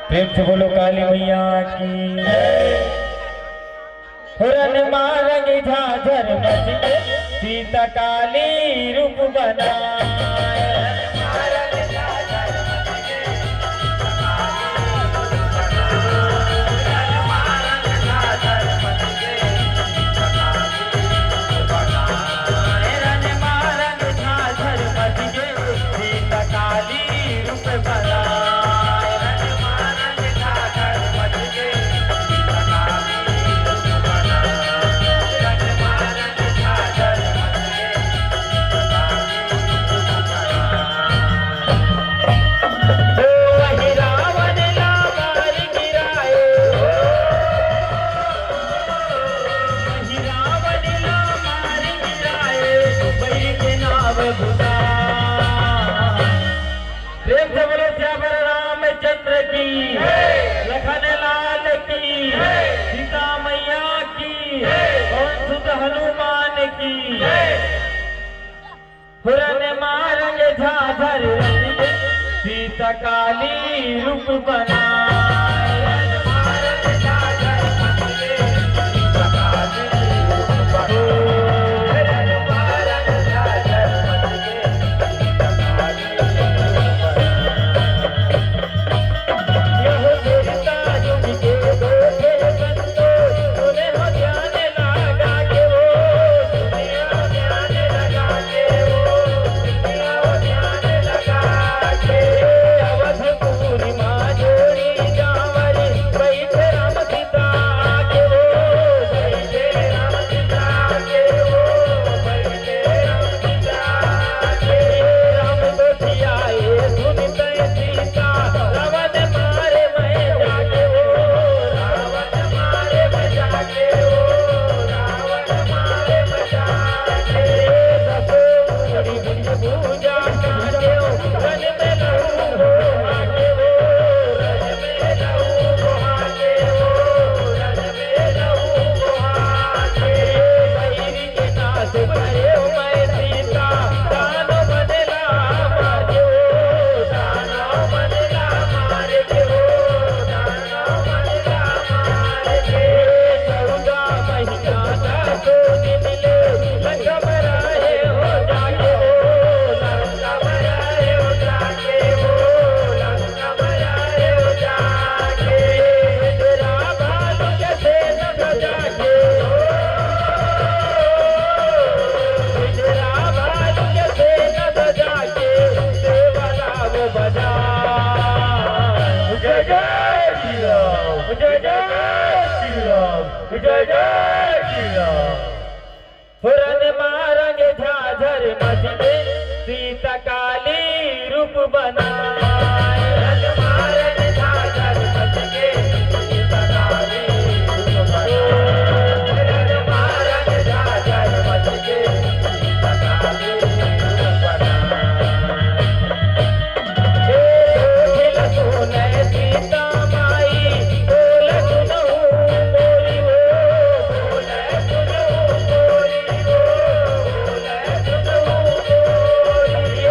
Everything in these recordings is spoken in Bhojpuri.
प्रेम से बोलो काली मैया की। हुरन मारंग झाझर मच सीता काली रूप बनाए। प्रेम से बोलो श्यावर रामचंद्र की, लखन लाल की, सीता मैया की, और सुध हनुमान की। हुरन मारंग झाझर सीता काली रूप बनाए। हुरन मारंग झाझर मच सीता काली रूप बनाए। मारंग झाझर मच सीता काली रूप बनाए। मारंग झाझर मच सीता काली रूप बनाए। सुने सीता माई बोल सुनहु बोली हो, बोल सुनहु बोली हो, बोल सुनहु बोली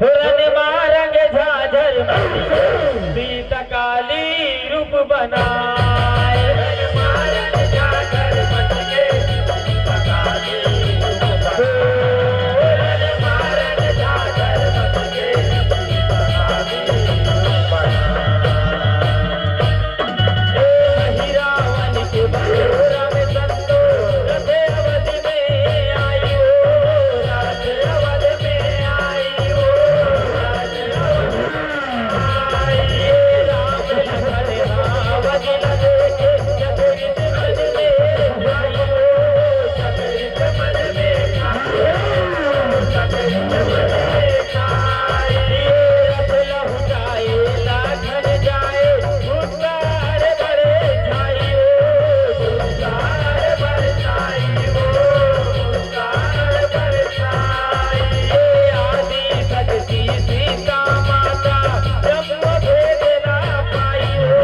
रन मारंगे झाझर बीत काली रूप बनाए रन मारंगे झाझर मटके बीत काली रूप बनाए रन मारंगे झाझर मटके बीत काली रूप बनाए महिरावन के बंधुरा में संतो रथे अवधि में आई हो राज अवध में आई हो राज अवध आई राम लखन आवत देखे चतुरित मन में आई हो चतुरित मन में आई हो चतुरित मन में आई रथ लहु जाए लाखन जाए भूतार बड़े छाई हो भूतार बड़े छाई हो भूतार बड़े छाई आदि शक्ति सीता माता जम्मो भेद ना पाई हो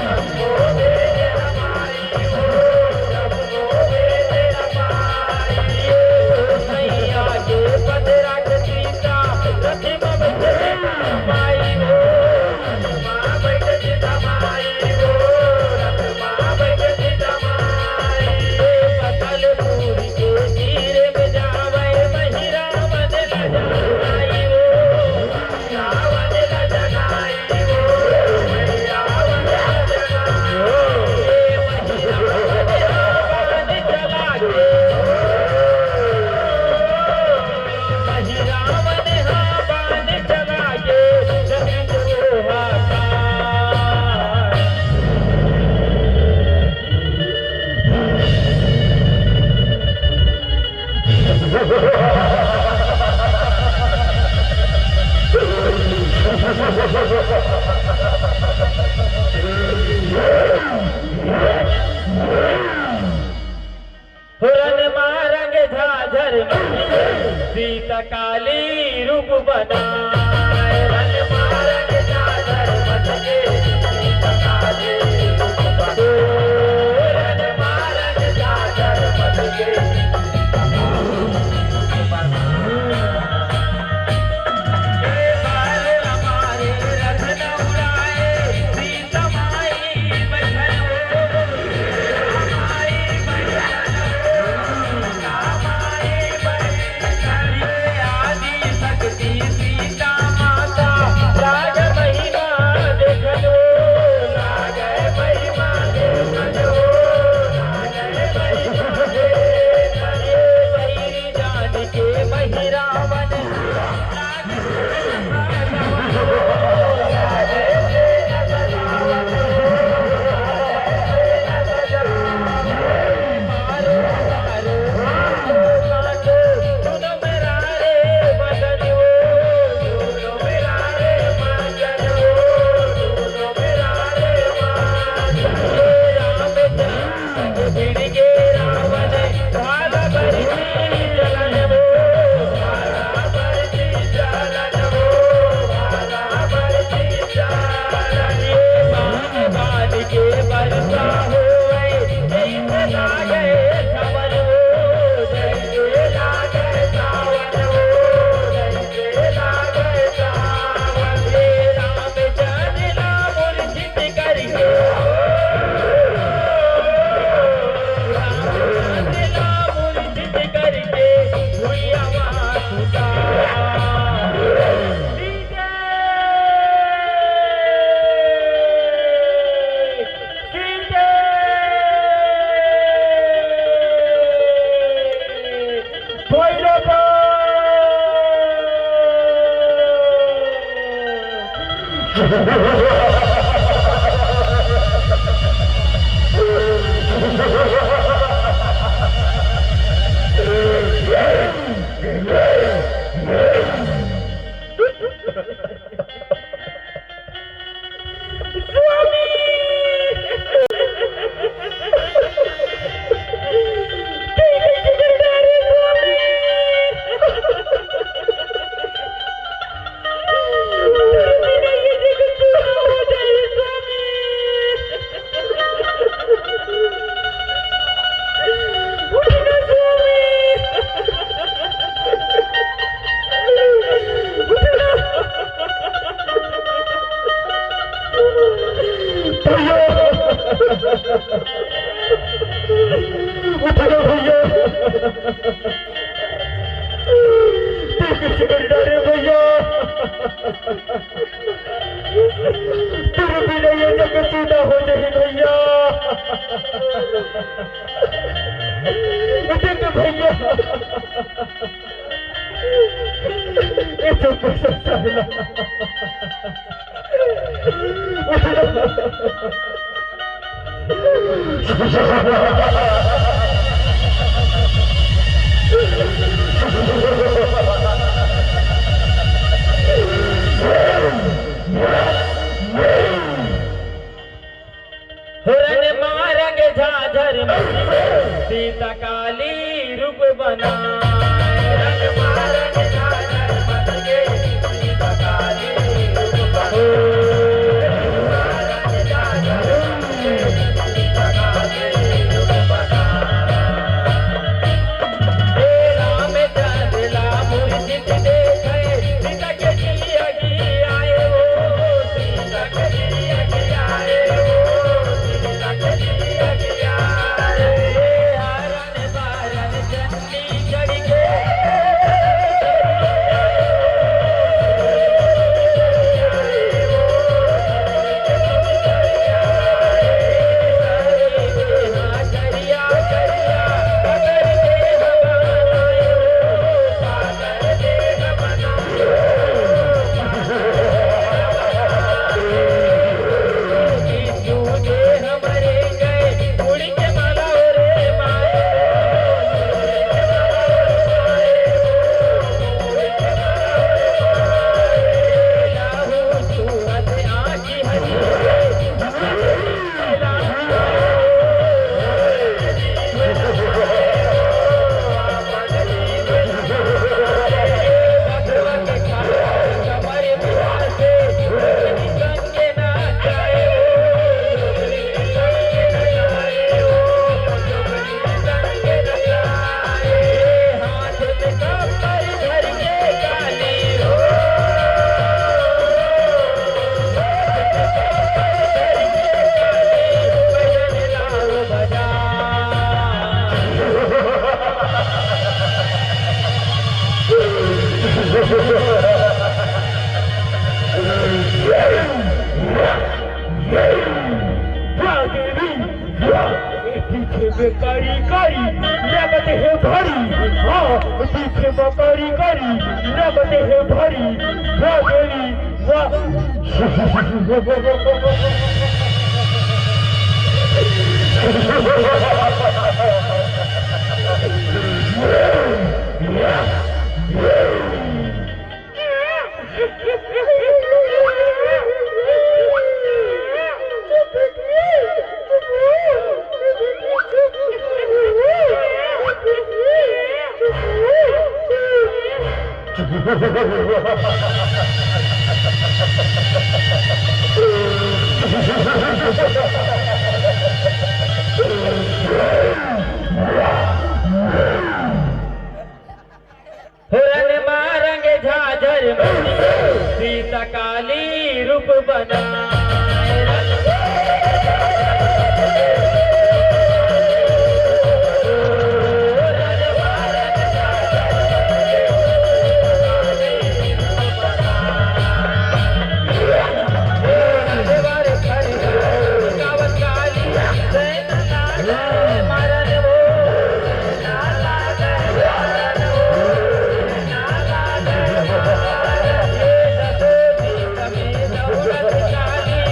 जम्मो भेद ना पाई हो जम्मो भेद ना पाई मैया के पद रख सीता रथ में बैठ माई हो माँ बैठ सीता माई हो रथ माँ बैठ सीता माई पतल पूरी के तीर में जावे महिरावन लजनाई हो रावण लजनाई हो महिरावन लजनाई हो महिरावन रावण चला के महिरावन रावण चला के जगत हाहाकार रन मारंगे झाझर सीता काली रूप बनाए रन मारंगे झाझर मटके सीता काली रूप बनाए रन मारंगे झाझर मटके बाल हमारे रथ न उड़ाए सीता माई बैठन हो माई बैठन हो माई बैठन आदि शक्ति सीता माता लाग महिमा देखन हो लाग महिमा देखन हो लाग महिमा देखन वही जान के महिरावन उठ गए भैया, डाले भैया, तेरे बिना ये जग सीधा हो जाए भैया। उठ गए भैया, ये तो पैसा चला। हुरन मारेंगे झाझर में सीता काली रूप बनाए। रंग मारेंगे झाझर में सीता काली रूप बनाए। बेकारी कारी नगद है भारी, हाँ पीछे बकारी कारी नगद है भारी। भागेरी हुरन मारेंगे झाझर में सीता काली रूप बनाए। काली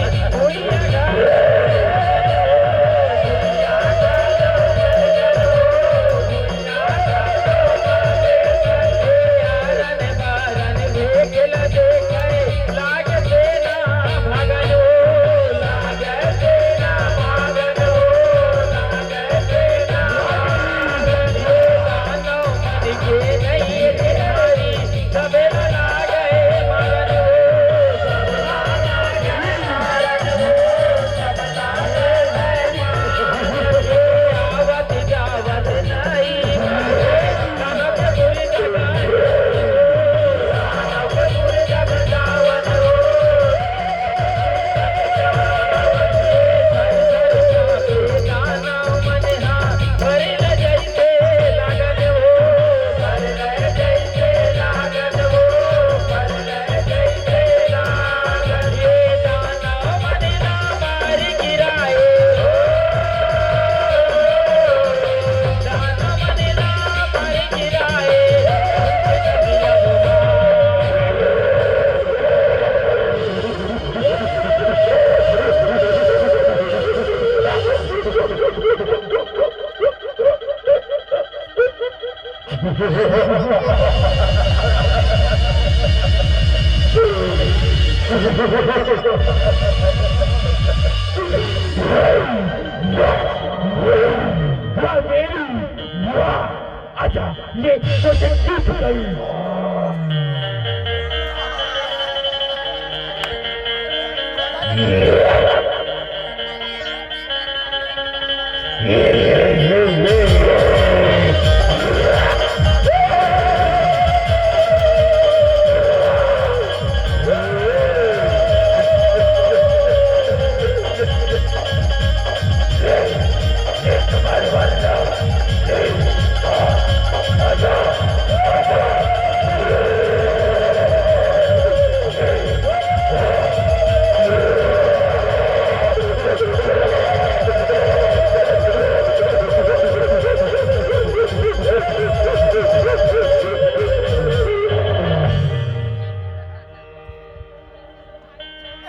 अच्छा ये तो जीत गई।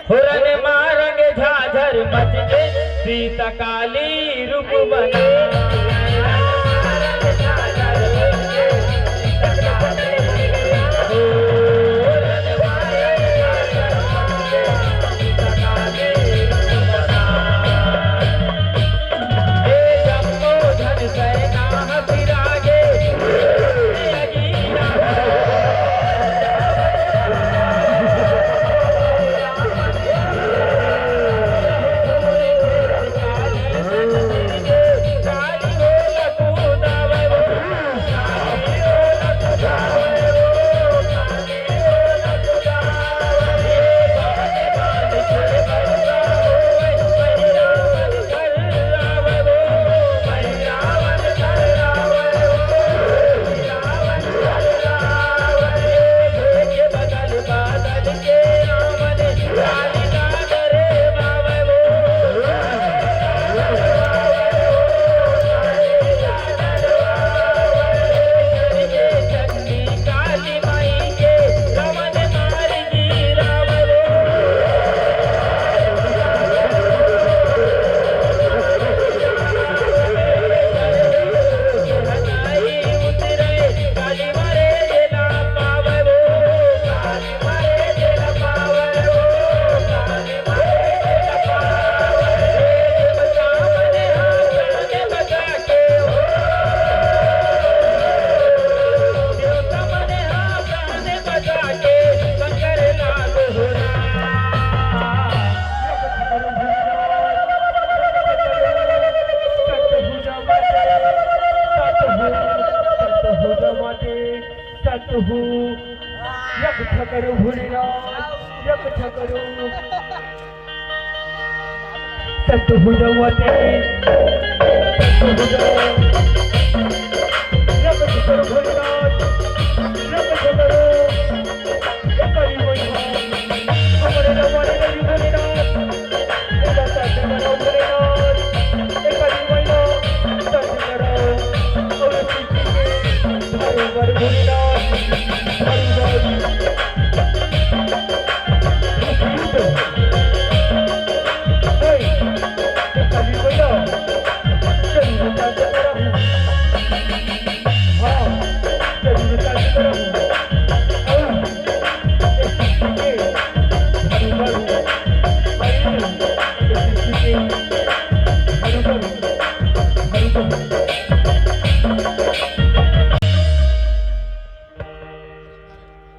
हुरन मारंगे झाझर मच के सीता काली रूप बना।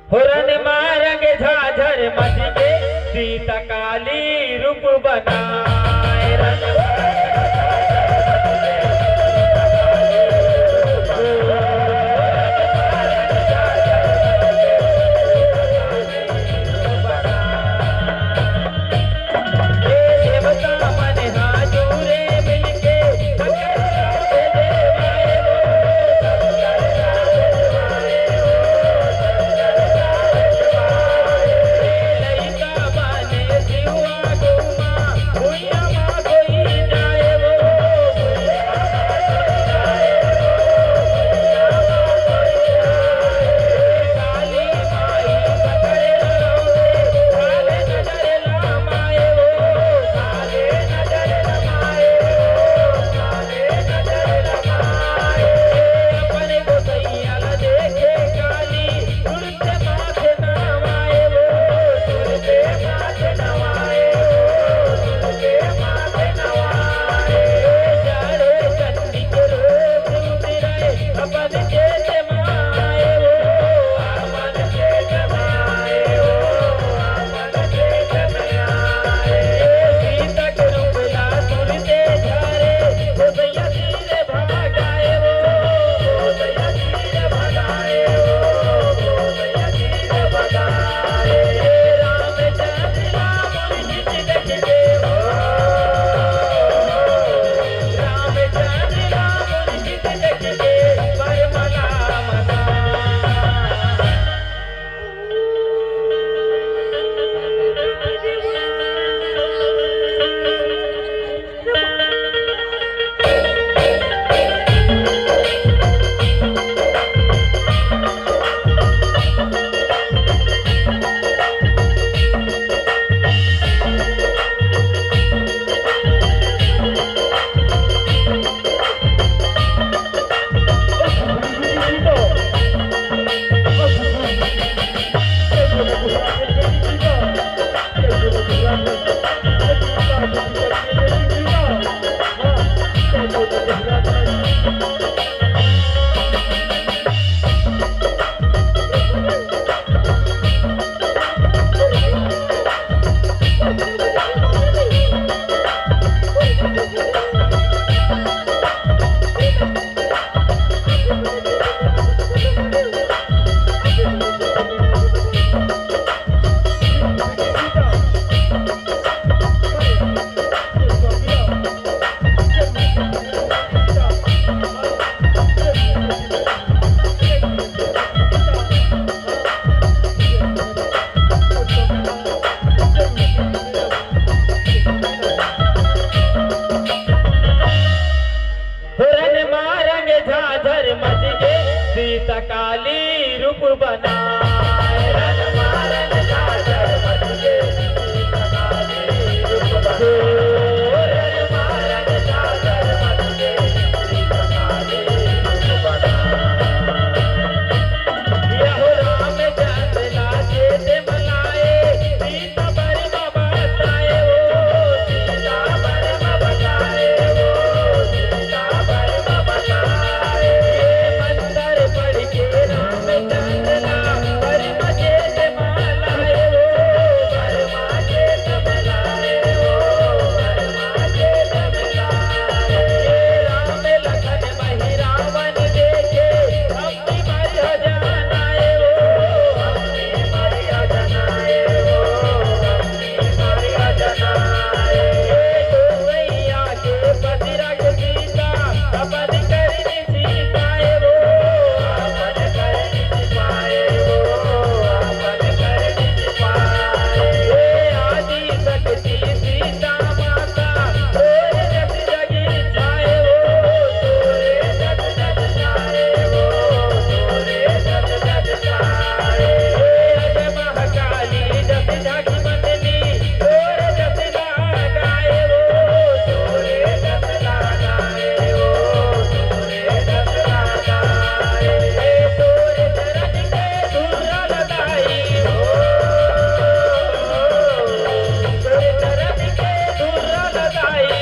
हुरन मारंगे झाझर मच के सीता काली रूप बनाए। कोई सीता काली रूप बनाए रणमा रंग झाझर मच के सीता काली रूप बनाए रणमा रंग झाझर मच के सीता काली रूप बनाए यहो राम चंद्र लागे ते मलाए सीता बरमा बताए ओ सीता बरमा बताए ओ सीता बरमा बताए मंदिर पढ़ के राम चंद्र ला बरमा चेत मलाए ओ बरमा चेत मलाए ओ बरमा चेत मलाए राम लखन मही रावण देखे अपनी मरिया जनाए ओ अपनी मरिया जनाए ओ अपनी मरिया जनाए गोवैया के पति रख सीता अपन करनी सीताए ओ अपन करनी सिपाए ओ अपन करनी सिपाए आदि शक्ति सीता माता तोरे जग जगी छाए ओ तोरे जग जग छाए ओ तोरे जग जग छाए अज महाकाली जग जग मंडली तोरे जग लगाए ओ तोरे जग लगाए ओ तोरे जग लगाए तोरे चरण के धूरा लगाई हो तोरे चरण के धूरा लगाई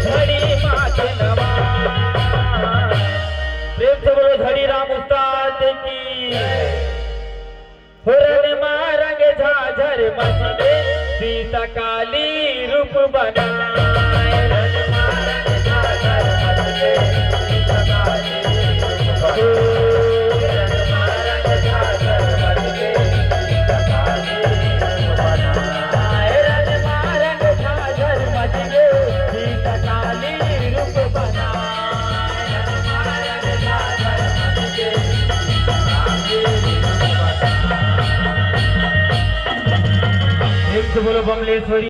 धड़ी माथ नवा प्रेम से बोलो धड़ी राम उस्ताद की रणमा रंग झाझर मच के सीता काली रूप बनाए रणमा रंग झाझर मच के सीता काली रूप बनाए रणमा रंग झाझर मच के सीता काली रूप बनाए रणमा रंग झाझर मच के सीता काली रूप बनाए रणमा रंग झाझर मच के सीता काली रूप बनाए एक से बोलो बमलेश्वरी।